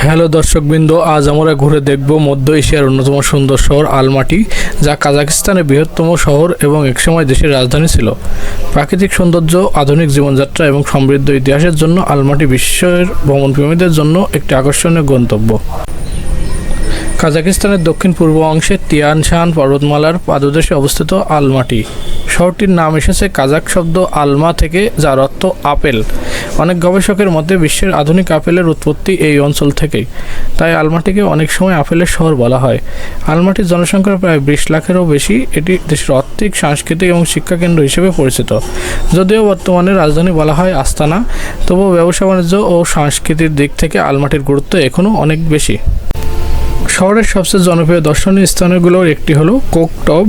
Hello দর্শকবৃন্দ, আজ আমরা ঘুরে দেখব মধ্য এশিয়ার অন্যতম সুন্দর শহর আলমাটি, যা কাজাখস্তানের বৃহত্তম শহর এবং একসময় দেশের রাজধানী ছিল। প্রাকৃতিক সৌন্দর্য, আধুনিক জীবনযাত্রা এবং সমৃদ্ধ ইতিহাসের জন্য আলমাটি বিশ্বের ভ্রমণপ্রেমীদের জন্য একটি আকর্ষণীয় গন্তব্য। কাজাখস্তানের দক্ষিণ পূর্ব অংশে তিয়ান শান পর্বতমালার পাদদেশে অবস্থিত আলমাটি শহরটির নাম এসেছে কাজাখ শব্দ আলমা থেকে, যার অর্থ আপেল। অনেক গবেষকের মতে বিশ্বের আধুনিক আপেলের উৎপত্তি এই অঞ্চল থেকেই, তাই আলমাটিকে অনেক সময় আপেলের শহর বলা হয়। আলমাটির জনসংখ্যা প্রায় 20 লাখেরও বেশি। এটি দেশের আর্থিক, সাংস্কৃতিক এবং শিক্ষা কেন্দ্র হিসেবে পরিচিত। যদিও বর্তমানে রাজধানী বলা হয় আস্তানা, তবুও ব্যবসা বাণিজ্য ও সংস্কৃতির দিক থেকে আলমাটির গুরুত্ব এখনও অনেক বেশি। শহরের সবচেয়ে জনপ্রিয় দর্শনীয় স্থানগুলোর একটি হলো কোকটব,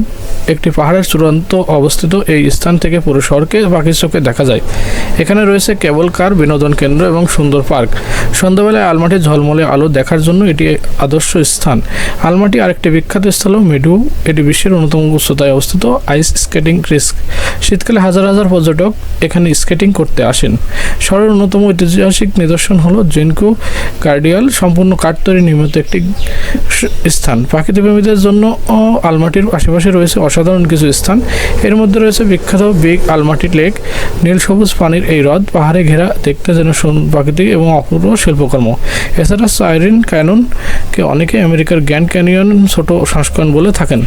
একটি পাহাড়ের চূড়ান্ত অবস্থিত। এই স্থান থেকে পুরো শহরকে পাখির চোখে দেখা যায়। এখানে রয়েছে কেবল কার, বিনোদন কেন্দ্র এবং সুন্দর পার্ক। সন্ধ্যাবেলায় আলমাটির ঝলমলে আলো দেখার জন্য এটি আদর্শ স্থান। আলমাটি আরেকটি বিখ্যাত স্থল মেডু। এটি বিশ্বের অন্যতম উচ্চতায় অবস্থিত আইস স্কেটিং রিস্ক। শীতকালে হাজার হাজার পর্যটক এখানে স্কেটিং করতে আসেন। শহরের অন্যতম ঐতিহাসিক নিদর্শন হলো জিনকু কার্ডিয়াল, সম্পূর্ণ কাঠ তৈরি নির্মিত একটি স্থান। প্রাকৃতিকপ্রেমীদের জন্য আলমাটির আশেপাশে রয়েছে অসাধারণ কিছু স্থান। এর মধ্যে রয়েছে বিখ্যাত বিগ আলমাটি লেক, নীল সবুজ পানির এই হ্রদ, পাহাড়ে ঘেরা, দেখতে যেন প্রাকৃতিক এবং অপূর্ব শিল্পকর্ম। এছাড়া সাইরিন ক্যাননকে অনেকে আমেরিকার গ্র্যান্ড ক্যানিয়ন ছোট সংস্করণ বলে থাকেন।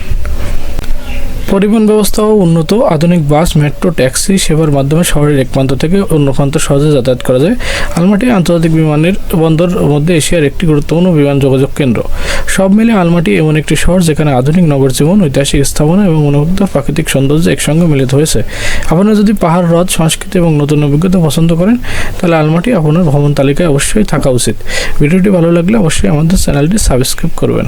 পরিবহন ব্যবস্থাও উন্নত। আধুনিক বাস, মেট্রো, ট্যাক্সি সেবার মাধ্যমে শহরের এক প্রান্ত থেকে অন্য প্রান্ত সহজে যাতায়াত করা যায়। আলমাটি আন্তর্জাতিক বিমানের বন্দর মধ্যে এশিয়ার একটি গুরুত্বপূর্ণ বিমান যোগাযোগ কেন্দ্র। সব মিলে আলমাটি এমন একটি শহর যেখানে আধুনিক নগর জীবন, ঐতিহাসিক স্থাপনা এবং মনোমুগ্ধ প্রাকৃতিক সৌন্দর্য একসঙ্গে মিলিত হয়েছে। আপনারা যদি পাহাড়, হ্রদ, সংস্কৃতি এবং নতুন অভিজ্ঞতা পছন্দ করেন, তাহলে আলমাটি আপনার ভ্রমণ তালিকায় অবশ্যই থাকা উচিত। ভিডিওটি ভালো লাগলে অবশ্যই আমাদের চ্যানেলটি সাবস্ক্রাইব করবেন।